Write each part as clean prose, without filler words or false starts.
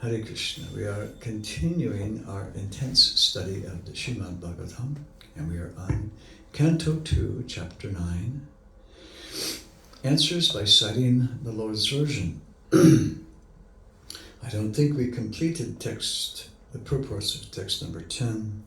Hare Krishna. We are continuing our intense study of the Srimad Bhagavatam, and we are on Canto 2, Chapter 9, Answers by Citing the Lord's Version. I don't think we completed the purports of text number 10,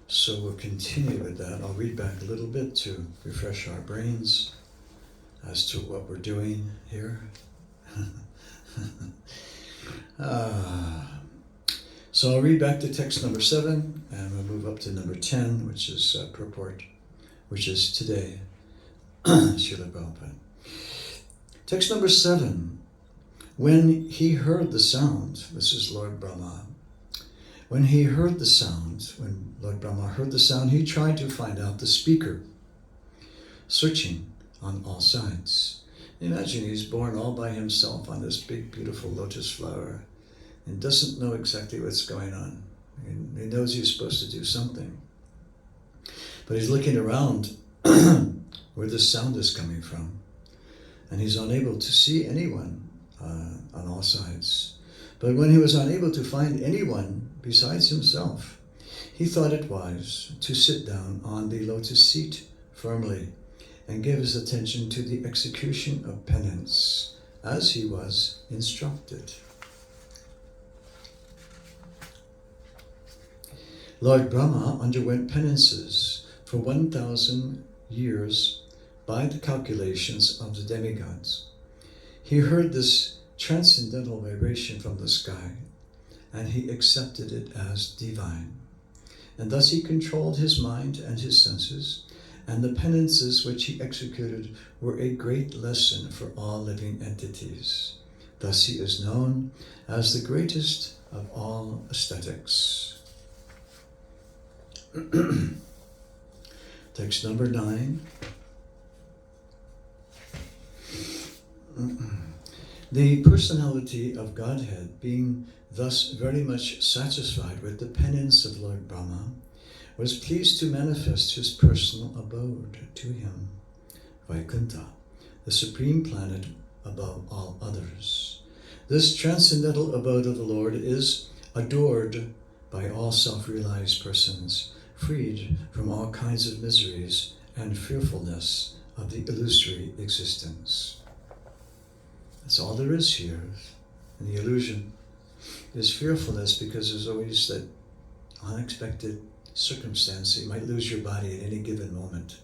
so we'll continue with that. I'll read back a little bit to refresh our brains as to what we're doing here. So I'll read back to text number 7, and we'll move up to number 10, which is purport, which is today, Srila Prabhupada. Text number 7. When he heard the sound, this is Lord Brahma. When Lord Brahma heard the sound, he tried to find out the speaker, searching on all sides. Imagine he's born all by himself on this big, beautiful lotus flower and doesn't know exactly what's going on. He knows he's supposed to do something. But he's looking around where the sound is coming from, and he's unable to see anyone on all sides. But when he was unable to find anyone besides himself, he thought it wise to sit down on the lotus seat firmly and give his attention to the execution of penance, as he was instructed. Lord Brahma underwent penances for 1,000 years by the calculations of the demigods. He heard this transcendental vibration from the sky, and he accepted it as divine. And thus he controlled his mind and his senses, and the penances which he executed were a great lesson for all living entities. Thus he is known as the greatest of all ascetics. Text number 9. The personality of Godhead, being thus very much satisfied with the penance of Lord Brahma, was pleased to manifest his personal abode to him, Vaikuntha, the supreme planet above all others. This transcendental abode of the Lord is adored by all self-realized persons, freed from all kinds of miseries and fearfulness of the illusory existence. That's all there is here. And the illusion is fearfulness, because there's always that unexpected circumstance. You might lose your body at any given moment.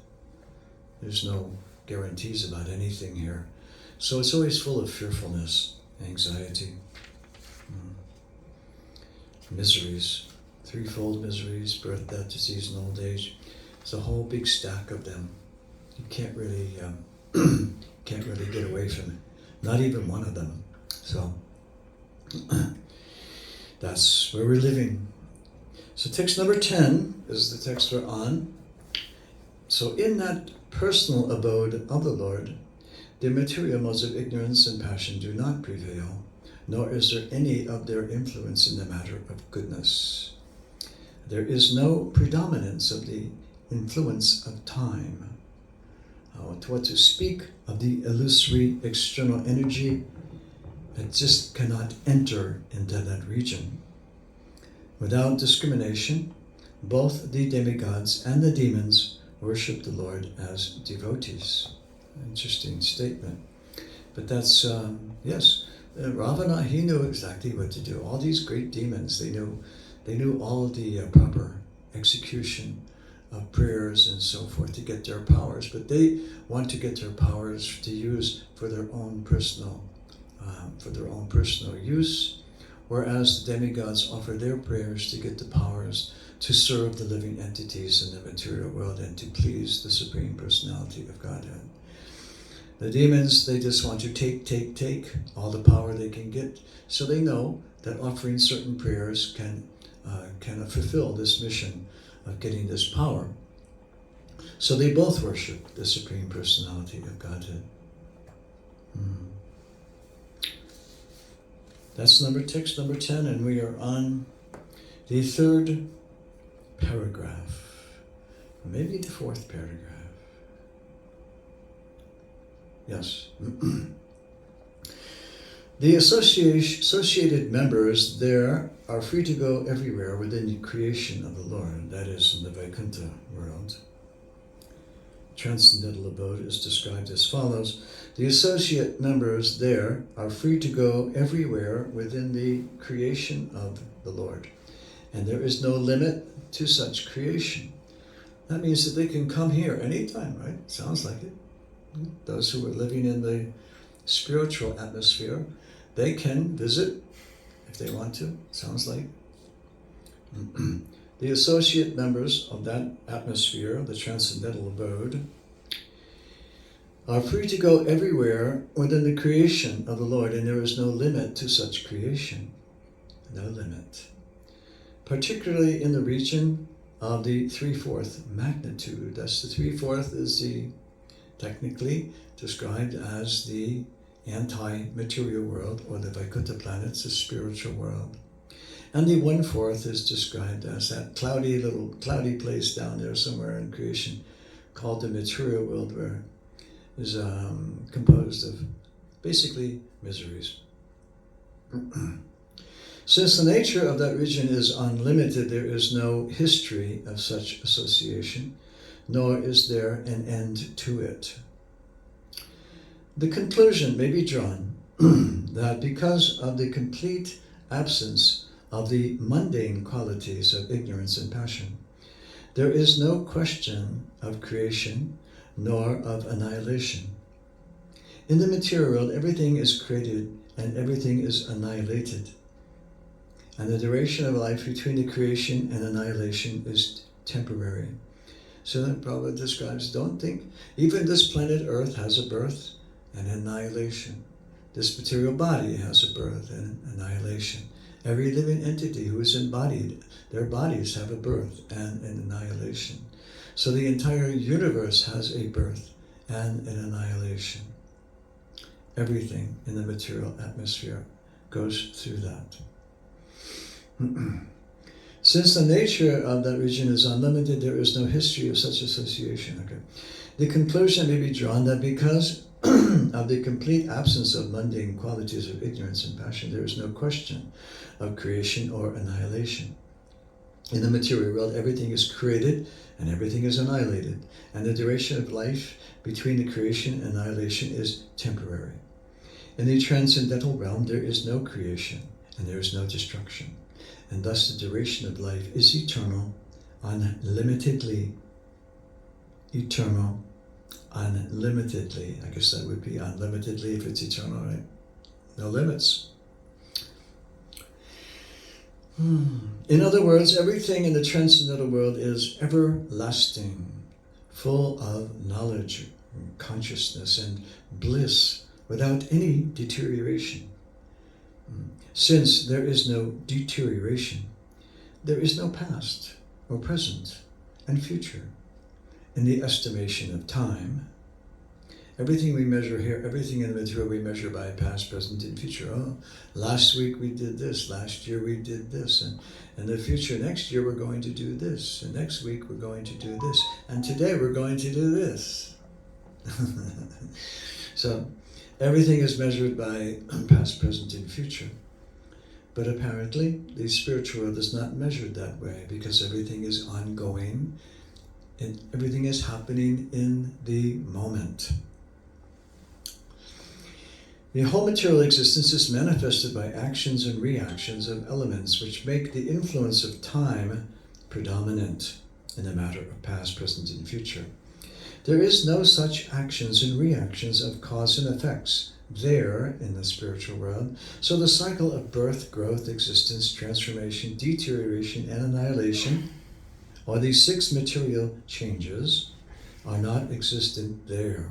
There's no guarantees about anything here. So it's always full of fearfulness, anxiety, miseries, threefold miseries: birth, death, disease, and old age. It's a whole big stack of them. You can't really get away from it. Not even one of them. So that's where we're living. So text number 10 is the text we're on. So in that personal abode of the Lord, the material modes of ignorance and passion do not prevail, nor is there any of their influence in the matter of goodness. There is no predominance of the influence of time. What to speak of the illusory external energy, it just cannot enter into that region. Without discrimination, both the demigods and the demons worship the Lord as devotees. Interesting statement. But that's, yes, Ravana, he knew exactly what to do. All these great demons, they knew all the proper execution of prayers and so forth to get their powers, but they want to get their powers to use for their own personal use, whereas the demigods offer their prayers to get the powers to serve the living entities in the material world and to please the Supreme Personality of Godhead. The demons, they just want to take all the power they can get, so they know that offering certain prayers can fulfill this mission of getting this power. So they both worship the Supreme Personality of Godhead. That's text number 10, and we are on the 3rd paragraph, or maybe the 4th paragraph. Yes. The associated members there are free to go everywhere within the creation of the Lord, that is, in the Vaikuntha world. Transcendental abode is described as follows. The associate members there are free to go everywhere within the creation of the Lord, and there is no limit to such creation. That means that they can come here anytime, right? Sounds like it. Those who are living in the spiritual atmosphere, they can visit if they want to. Sounds like. The associate members of that atmosphere, the transcendental abode, are free to go everywhere within the creation of the Lord, and there is no limit to such creation. No limit. Particularly in the region of the 3/4 magnitude. That's the 3/4 is technically described as the anti-material world, or the Vaikuntha planets, the spiritual world. And the 1/4 is described as that cloudy place down there somewhere in creation called the material world, where is composed of basically miseries. Since the nature of that region is unlimited, there is no history of such association, nor is there an end to it. The conclusion may be drawn that because of the complete absence of the mundane qualities of ignorance and passion, there is no question of creation nor of annihilation. In the material world, everything is created and everything is annihilated. And the duration of life between the creation and annihilation is temporary. So then Prabhupada describes, don't think, even this planet Earth has a birth and annihilation. This material body has a birth and annihilation. Every living entity who is embodied, their bodies have a birth and an annihilation. So the entire universe has a birth and an annihilation. Everything in the material atmosphere goes through that. Since the nature of that region is unlimited, there is no history of such association. Okay. The conclusion may be drawn that because of the complete absence of mundane qualities of ignorance and passion, there is no question of creation or annihilation. In the material world, everything is created and everything is annihilated, and the duration of life between the creation and annihilation is temporary. In the transcendental realm, there is no creation and there is no destruction, and thus the duration of life is eternal, unlimitedly. Eternal, unlimitedly. I guess that would be unlimitedly if it's eternal, right? No limits. In other words, everything in the transcendental world is everlasting, full of knowledge, consciousness, and bliss without any deterioration. Since there is no deterioration, there is no past or present and future. In the estimation of time, everything we measure here, everything in the material we measure by past, present, and future. Oh, last week we did this, last year we did this, and in the future, next year we're going to do this, and next week we're going to do this, and today we're going to do this. So everything is measured by past, present, and future. But apparently, the spiritual world is not measured that way, because everything is ongoing, and everything is happening in the moment. The whole material existence is manifested by actions and reactions of elements which make the influence of time predominant in the matter of past, present, and future. There is no such actions and reactions of cause and effects there in the spiritual world. So the cycle of birth, growth, existence, transformation, deterioration, and annihilation, or these 6 material changes, are not existent there.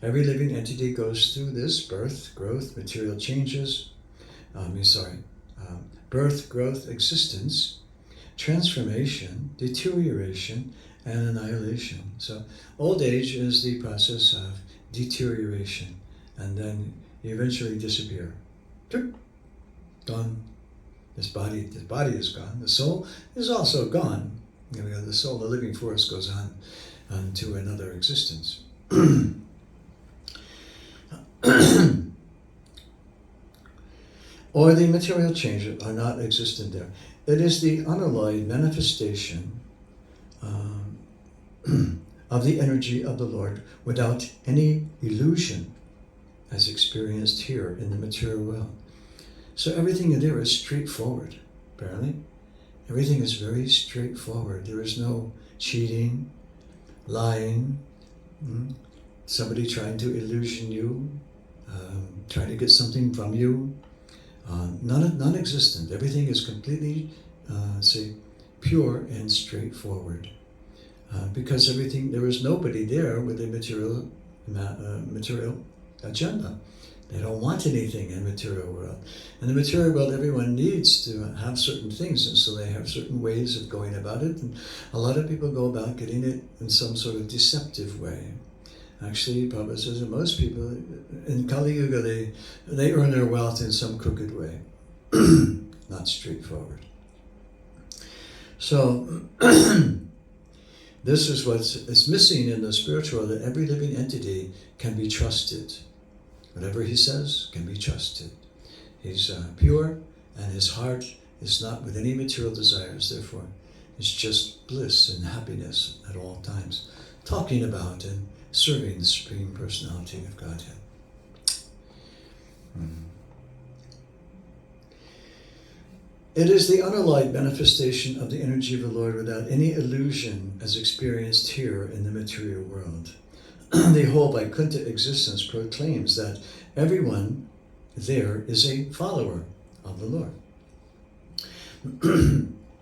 Every living entity goes through this birth, growth, material changes, birth, growth, existence, transformation, deterioration, and annihilation. So old age is the process of deterioration, and then you eventually disappear. Gone. This body is gone. The soul is also gone. The soul, the living force, goes on to another existence. or the material changes are not existent there. It is the unalloyed manifestation of the energy of the Lord without any illusion as experienced here in the material world. So everything in there is straightforward, apparently. Everything is very straightforward. There is no cheating, lying, somebody trying to illusion you, trying to get something from you. Non-existent. Everything is completely, pure and straightforward. Because there is nobody there with a material agenda. They don't want anything in the material world. In the material world, everyone needs to have certain things, and so they have certain ways of going about it. And a lot of people go about getting it in some sort of deceptive way. Actually, Prabhupada says that most people in Kali Yuga, they earn their wealth in some crooked way, not straightforward. So, this is what's missing in the spiritual world, that every living entity can be trusted. Whatever he says can be trusted. He's pure, and his heart is not with any material desires, therefore it's just bliss and happiness at all times, talking about and serving the Supreme Personality of Godhead. It is the unalloyed manifestation of the energy of the Lord without any illusion as experienced here in the material world. The whole Vaikuntha existence proclaims that everyone there is a follower of the Lord.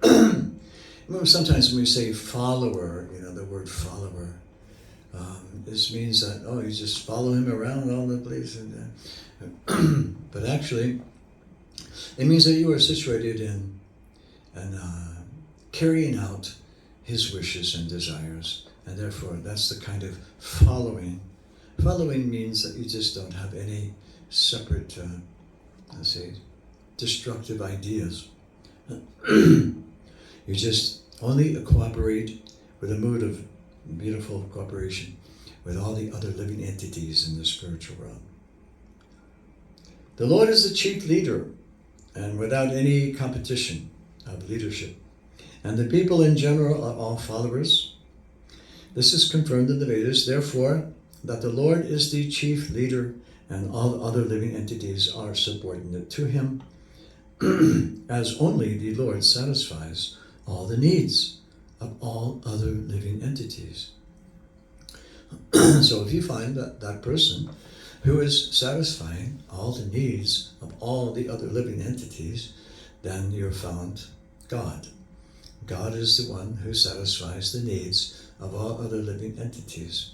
Remember, sometimes when we say follower, the word follower, this means that, you just follow him around all the place. But actually, it means that you are situated in carrying out his wishes and desires. And therefore, that's the kind of following. Following means that you just don't have any separate, destructive ideas. You just only cooperate with a mood of beautiful cooperation with all the other living entities in the spiritual world. The Lord is the chief leader, and without any competition of leadership. And the people in general are all followers. This is confirmed in the Vedas, therefore, that the Lord is the chief leader and all other living entities are subordinate to him, as only the Lord satisfies all the needs of all other living entities. So if you find that person who is satisfying all the needs of all the other living entities, then you've found God. God is the one who satisfies the needs of all other living entities.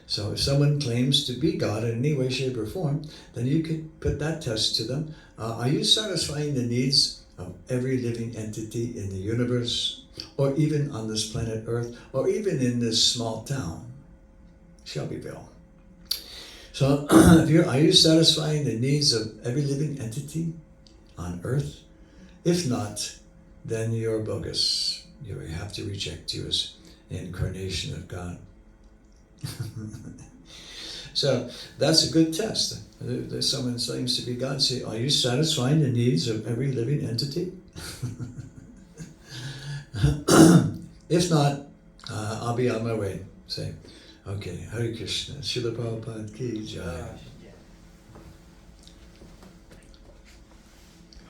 So if someone claims to be God in any way, shape, or form, then you could put that test to them. Are you satisfying the needs of every living entity in the universe, or even on this planet Earth, or even in this small town, Shelbyville? So are you satisfying the needs of every living entity on Earth? If not, then you're bogus. You have to reject you as the incarnation of God. So that's a good test. There's someone who claims to be God. Say, are you satisfying the needs of every living entity? If not, I'll be on my way. Say, okay, Hare Krishna, Srila Prabhupada ki jai.